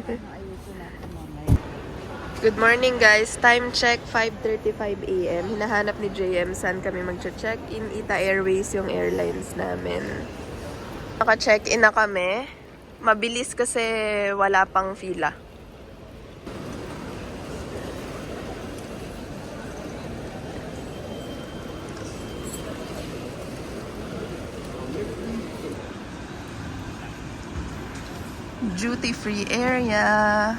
Good morning guys, time check 5:35 AM. Hinahanap ni JM saan kami mag-check-in. Ita Airways yung airlines namin. Naka-check-in na kami. Mabilis kasi wala pang fila. Duty-free area.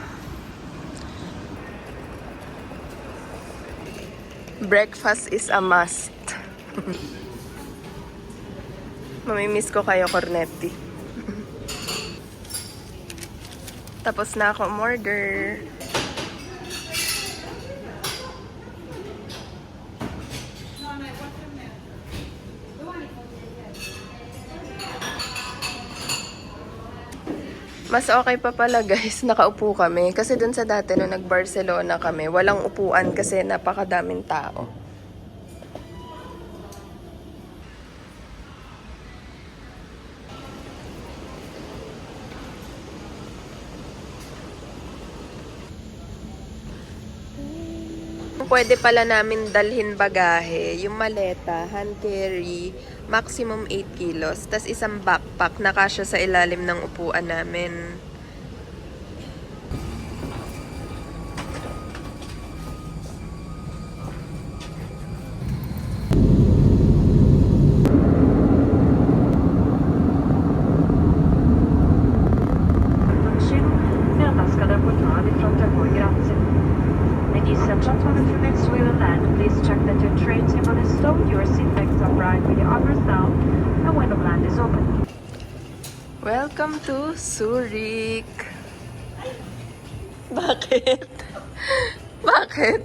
Breakfast is a must. Mamimiss ko kayo, Cornetti. Tapos na ako umorder. Mas okay pa pala guys, nakaupo kami. Kasi dun sa dati nung nag-Barcelona kami, walang upuan kasi napakadaming tao. Pwede pala namin dalhin bagahe, yung maleta, hand carry, maximum 8 kilos. Tas isang backpack na kasya sa ilalim ng upuan namin. Ladies and gentlemen, for next we will land. Please check that your tray table is stowed, your seat backs upright with your arms down, and when the land is open. Welcome to Zurich. Bakit? Bakit?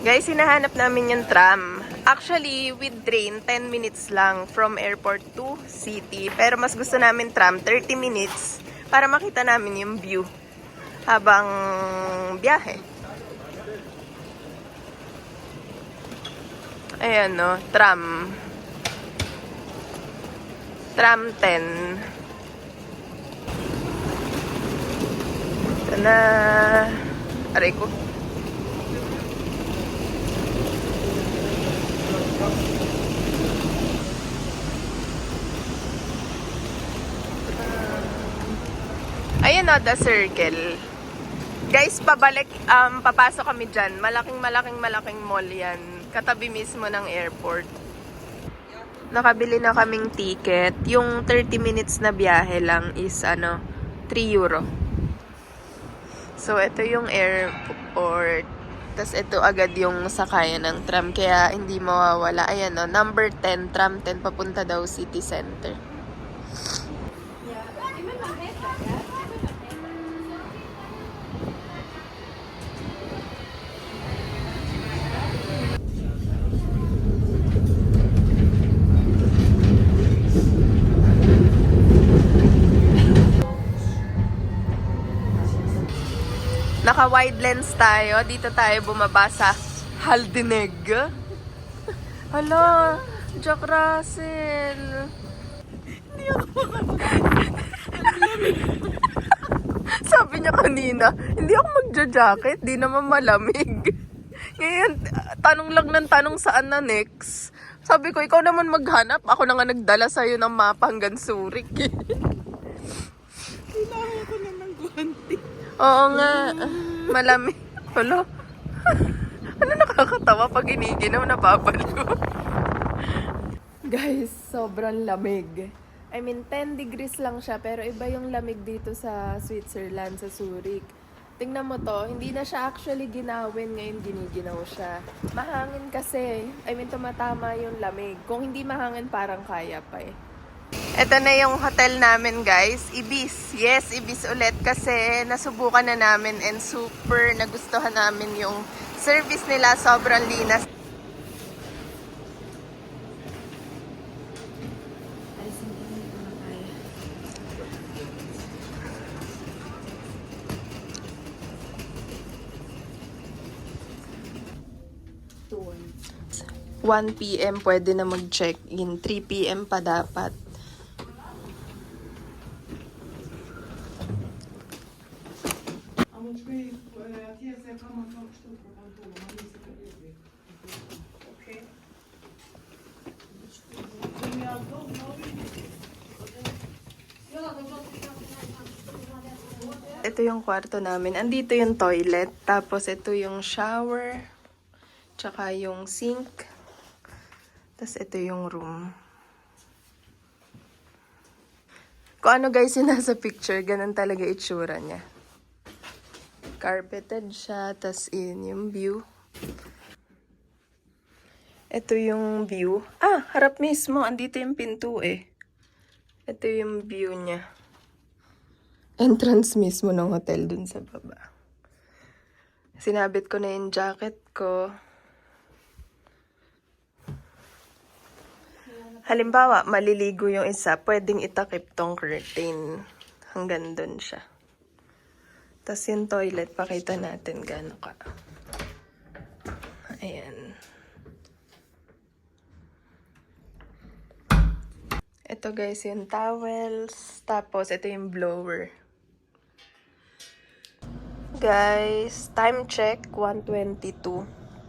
Guys, hinahanap namin yung tram. Actually, with train, 10 minutes lang from airport to city. Pero mas gusto namin tram, 30 minutes para makita namin yung view habang biyahe. Ayan no, tram. Tram 10. Ito na. Aray ko. Ayan na, the circle. Guys, pabalik, papasok kami dyan. Malaking mall yan. Katabi mismo ng airport. Nakabili na kaming ticket. Yung 30 minutes na biyahe lang is, 3 euro. So, ito yung airport. Tapos, ito agad yung sakayan ng tram. Kaya, hindi mawawala. Ayan, no, number 10, tram 10, papunta daw city center. Naka-wide lens tayo. Dito tayo bumaba sa Haldeneg. Hala, Jack Russell. Hindi ako Sabi niya kanina, hindi ako magja-jacket. Di naman malamig. Ngayon, tanong lang ng tanong saan na next. Sabi ko, ikaw naman maghanap. Ako na nga nagdala sa'yo ng mapa hanggang Zurich. Kailangan ko na ng guwanti. Oo nga. Malamig. Hala. Ano nakakatawa pag iniginaw na babalo? Guys, sobrang lamig. I mean, 10 degrees lang siya, pero iba yung lamig dito sa Switzerland, sa Zurich. Tingnan mo to, hindi na siya actually ginawin, ngayon giniginaw siya. Mahangin kasi. I mean, tumatama yung lamig. Kung hindi mahangin, parang kaya pa eh. Ito na yung hotel namin guys, Ibis. Yes, Ibis ulit kasi nasubukan na namin and super nagustuhan namin yung service nila, sobrang linas. 1 p.m. pwede na mag-check-in. 3 p.m. pa dapat. Ito yung kwarto namin. Andito yung toilet. Tapos ito yung shower. Tsaka yung sink. Tapos ito yung room. Kung ano guys yung nasa picture, ganun talaga itsura niya. Carpeted siya. Tapos yun yung view. Ito yung view. Ah, harap mismo. Andito yung pinto eh. Ito yung view niya. Entrance mismo ng hotel dun sa baba. Sinabit ko na yung jacket ko. Halimbawa, maliligo yung isa, pwedeng itakip tong curtain. Hanggang dun siya. Tapos yung toilet, pakita natin gaano ka. Ayan. Ito guys, yung towels. Tapos, ito yung blower. Guys, time check, 1:22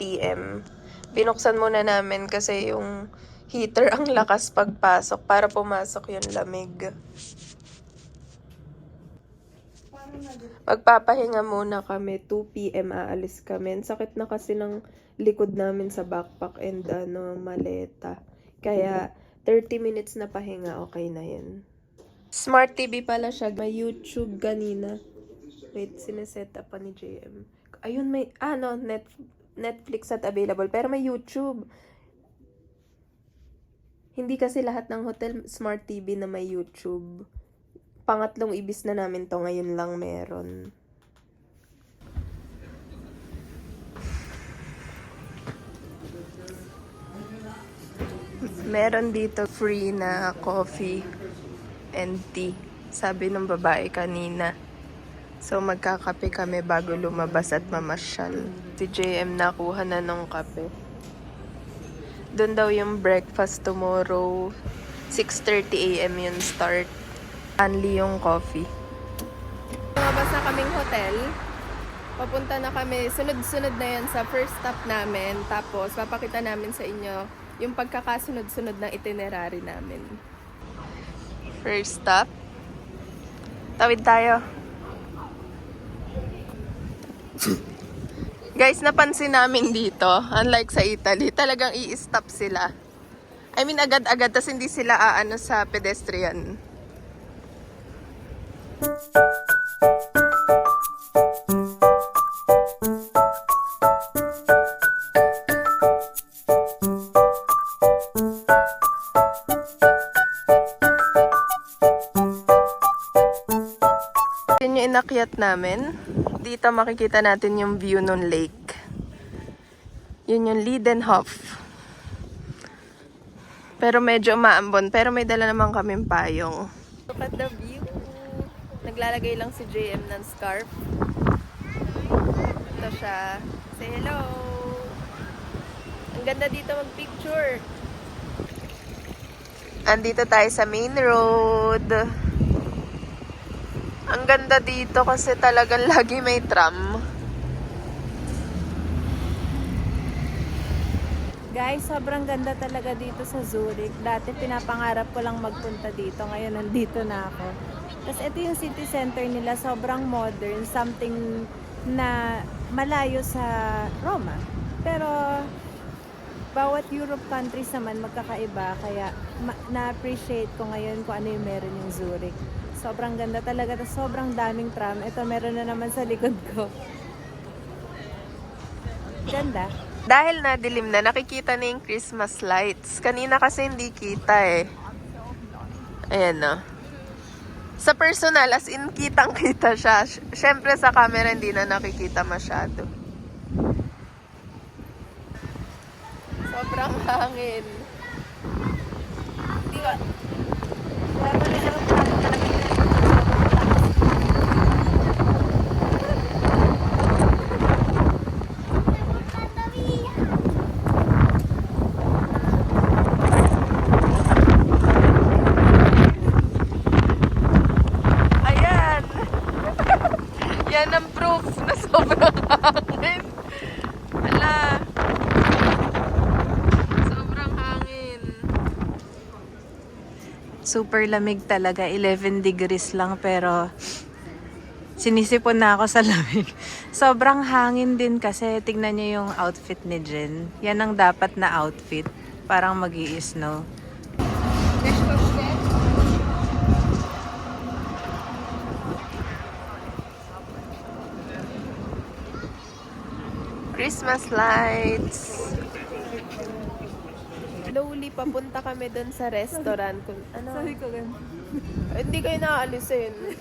p.m. Binuksan muna namin kasi yung heater ang lakas pagpasok para pumasok yung lamig. Magpapahinga muna kami, 2 p.m. aalis kami. Ang sakit na kasi ng likod namin sa backpack and maleta. Kaya 30 minutes na pahinga, okay na yun. Smart TV pala siya. May YouTube kanina. Wait, sineset up pa ni JM. Ayun, may, Netflix at available. Pero may YouTube. Hindi kasi lahat ng hotel smart TV na may YouTube. Pangatlong ibis na namin to. Ngayon lang meron. Meron dito free na coffee and tea. Sabi ng babae kanina. So, magkakape kami bago lumabas at mamasyal. Si JM nakuha na nung kape. Doon daw yung breakfast tomorrow. 6:30 a.m. yung start. Only yung coffee. Lumabas na kaming hotel. Papunta na kami. Sunod-sunod na yan sa first stop namin. Tapos, papakita namin sa inyo yung pagkakasunod-sunod ng itinerary namin. First stop. Tawid tayo. Guys, napansin namin dito, unlike sa Italy, talagang i-stop sila. I mean, agad-agad, tas hindi sila aano sa pedestrian. Yun yung inakyat namin. Dito makikita natin yung view ng lake. Yun yung Liedenhof. Pero medyo maambon. Pero may dala naman kaming payong. Look at the view. Naglalagay lang si JM ng scarf. Ito siya. Say hello. Ang ganda dito mag-picture. Andito tayo sa main road. Ang ganda dito kasi talagang lagi may tram. Guys, sobrang ganda talaga dito sa Zurich. Dati pinapangarap ko lang magpunta dito. Ngayon nandito na ako. Tapos ito yung city center nila. Sobrang modern. Something na malayo sa Roma. Pero bawat Europe countries naman magkakaiba. Kaya na-appreciate ko ngayon kung ano yung meron yung Zurich. Sobrang ganda talaga. Sobrang daming tram. Ito meron na naman sa likod ko. Ganda. Dahil nadilim na, nakikita na yung Christmas lights. Kanina kasi hindi kita eh. Ayan no. Sa personal, as in, kitang-kita siya. Siyempre sa camera hindi na nakikita masyado. Sobrang hangin. Di ba? Super lamig talaga, 11 degrees lang pero sinisipon na ako sa lamig. Sobrang hangin din kasi tignan niyo yung outfit ni Jen. Yan ang dapat na outfit. Parang mag-i-snow. Christmas lights. Slowly papunta kami dun sa restaurant. Ano? Sabi ko ganun. Hindi kayo nakaalisin.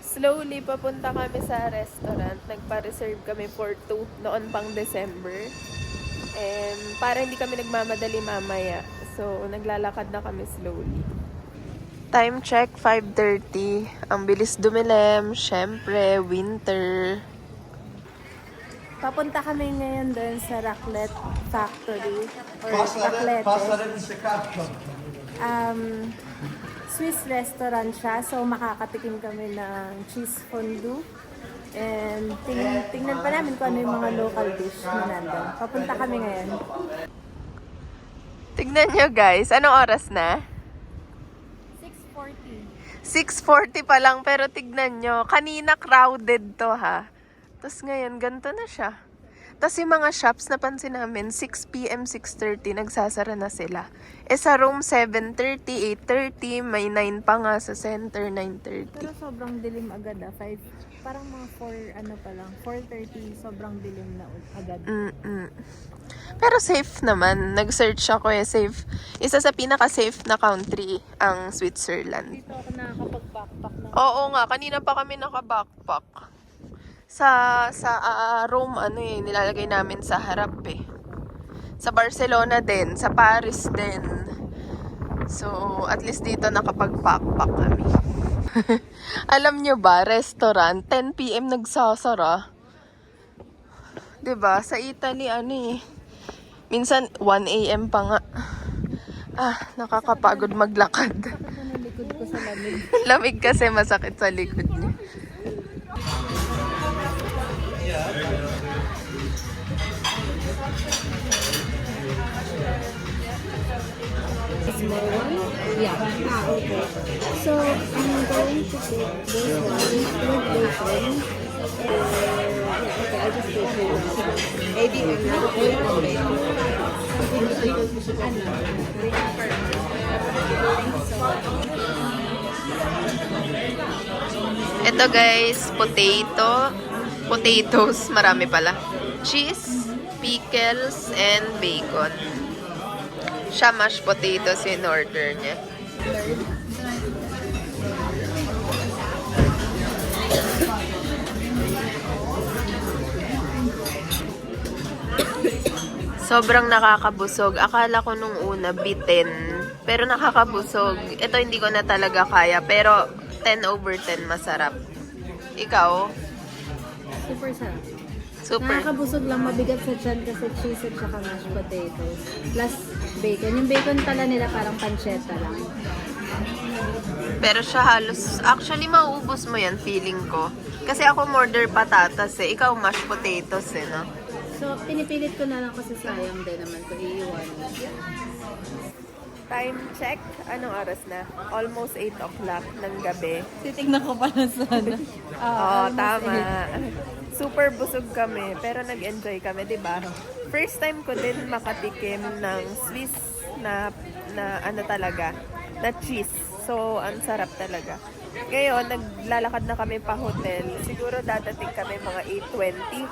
Slowly papunta kami sa restaurant. Nagpa-reserve kami for 2 noon pang December. And para hindi kami nagmamadali mamaya. So, naglalakad na kami slowly. Time check, 5:30. Ang bilis dumilim. Syempre, winter. Papunta kami ngayon doon sa Raclette Factory or Raclette. Swiss restaurant siya, so makakatikim kami ng cheese fondue. And tingnan pa namin kung ano yung mga local dish na nandun. Papunta kami ngayon. Tignan nyo guys, anong oras na? 6:40 pa lang, pero tignan nyo, kanina crowded to ha. Tapos ngayon, ganito na siya. Tapos yung mga shops, napansin namin, 6 p.m., 6:30, nagsasara na sila. Sa room, 7:30, 8:30, may 9 pa nga sa center, 9:30. Pero sobrang dilim agad 5, parang mga 4:30, sobrang dilim na agad. Pero safe naman. Nag-search ako safe. Isa sa pinaka-safe na country, ang Switzerland. Dito ako nakakapag-backpack na. Oo nga, kanina pa kami naka-backpack. Sa Rome, nilalagay namin sa harap Sa Barcelona din, sa Paris din. So, at least dito nakapag-backpack kami. Alam nyo ba, restaurant, 10 p.m. nagsasara. 'Di ba? Sa Italy, minsan 1 a.m. pa nga. Nakakapagod maglakad. Sakit na likod ko sa lamig. Lamig kasi masakit sa likod niya. Small one? Yeah. Okay. So, I'm going to take this one with bacon. Okay, I just take it. ABM na Ito guys, potatoes, marami pala. Cheese, pickles, and bacon. Siya mashed potatoes in order niya. Sobrang nakakabusog. Akala ko nung una bitin, pero nakakabusog. Ito hindi ko na talaga kaya, pero 10/10 masarap. Ikaw? Super sarap. Super. Nakakabusog lang, mabigat sa tiyan kasi cheese at saka mashed potatoes. Plus bacon. Yung bacon pala nila parang pancetta lang. Pero siya halos, actually mauubos mo yan, feeling ko. Kasi ako order patatas ikaw mashed potatoes no? So, pinipilit ko na lang kasi sayang din naman ito iiwan. Time check, anong oras na? Almost 8 o'clock ng gabi. Titignan ko pala sana. Tama. Super busog kami, pero nag-enjoy kami, di ba? First time ko din makatikim ng Swiss na talaga, na cheese. So, ang sarap talaga. Ngayon, naglalakad na kami pa hotel. Siguro dadating kami mga 8:20.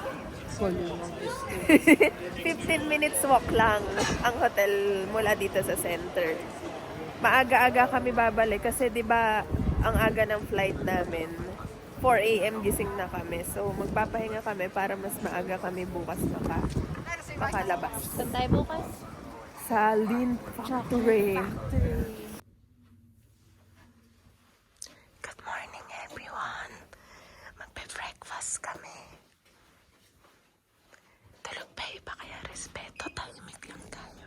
15 minutes walk lang ang hotel mula dito sa center. Maaga-aga kami babalik kasi 'di ba ang aga ng flight namin. 4 a.m. gising na kami. So magpapahinga kami para mas maaga kami bukas makalabas. Saan tayo bukas? Sa Lindt Factory. Good morning everyone. Magbe-breakfast kami. Tulog pa iba kaya respeto, tahimik lang tayo.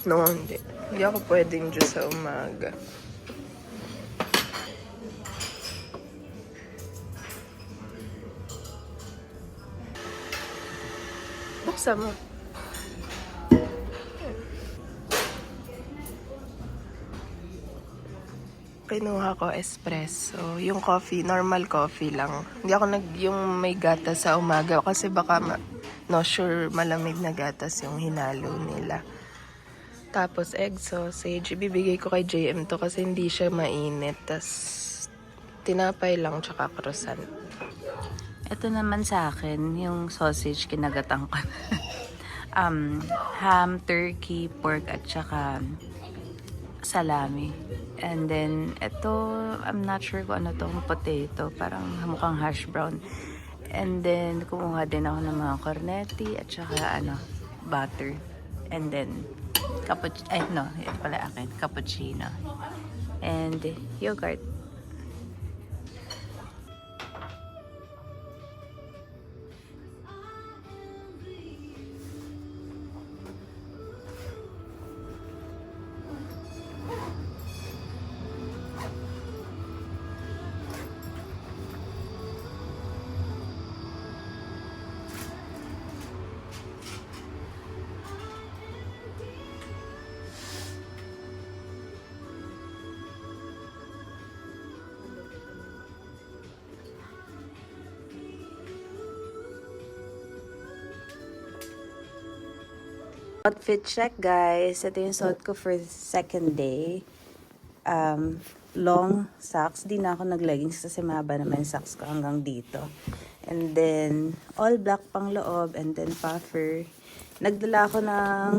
No, hindi. Hindi ako pwedeng juice sa umaga. Buksan mo. Kinuha ko espresso. Yung coffee, normal coffee lang. Hindi ako yung may gatas sa umaga kasi baka no sure malamig na gatas yung hinalo nila. Tapos egg sausage, ibibigay ko kay JM to kasi hindi siya mainit. Tapos tinapay lang tsaka croissant. Ito naman sa akin, yung sausage kinagatang ko. Ham, turkey, pork, at saka salami. And then, ito, I'm not sure kung ano tong potato. Parang mukhang hash brown. And then, kumuha din ako ng mga cornetti at saka, butter. And then, ito pala akin, cappuccino. And yogurt. Outfit check, guys. Ito yung suot ko for the second day. Long socks. Di na ako nag-leggings kasi mahaba naman yung socks ko hanggang dito. And then, all black pang loob. And then, puffer. Nagdala ako ng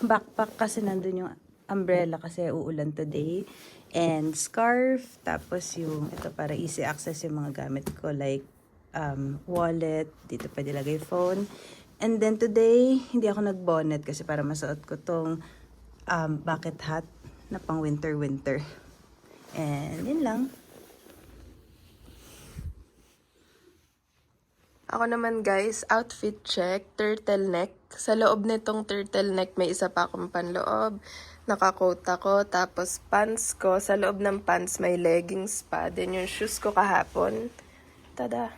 backpack kasi nandun yung umbrella kasi uulan today. And scarf. Tapos yung, ito para easy access yung mga gamit ko. Like, wallet. Dito pwede lagay phone. And then today, hindi ako nag-bonnet kasi para masuot ko tong bucket hat na pang winter-winter. And yun lang. Ako naman guys, outfit check, turtleneck. Sa loob nitong turtleneck, may isa pa akong panloob. Naka-coat ako, tapos pants ko. Sa loob ng pants, may leggings pa. Then yung shoes ko kahapon. Tada!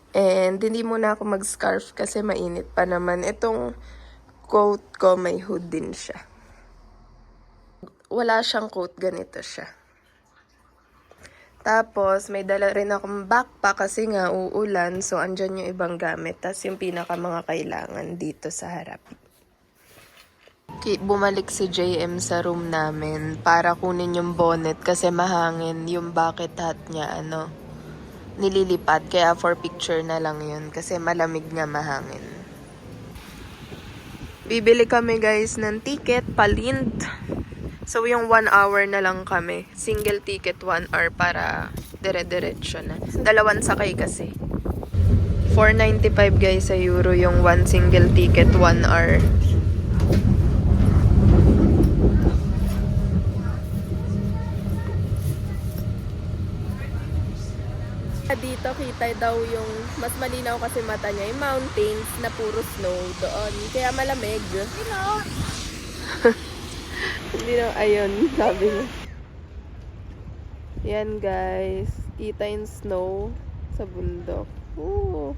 And hindi muna ako mag-scarf kasi mainit pa naman. Itong coat ko may hood din siya. Wala siyang coat, ganito siya. Tapos may dala rin akong backpack kasi nga uulan. So andyan yung ibang gamit. Tapos yung pinaka mga kailangan dito sa harap. Bumalik si JM sa room namin para kunin yung bonnet kasi mahangin. Yung bucket hat niya nililipat, kaya for picture na lang yun kasi malamig nga mahangin. Bibili kami guys ng ticket, Palind. So yung 1 hour na lang kami. Single ticket 1 hour para dire-diretso na. Dalawang sakay kasi. 4.95 guys sa euro yung 1 single ticket 1 hour. Dito kita daw yung mas malinaw kasi mata niya yung mountains na puro snow doon. Kaya malamig. Hindi na, ayun, sabi niya. Yan guys, kita yung snow sa bundok. Ooh.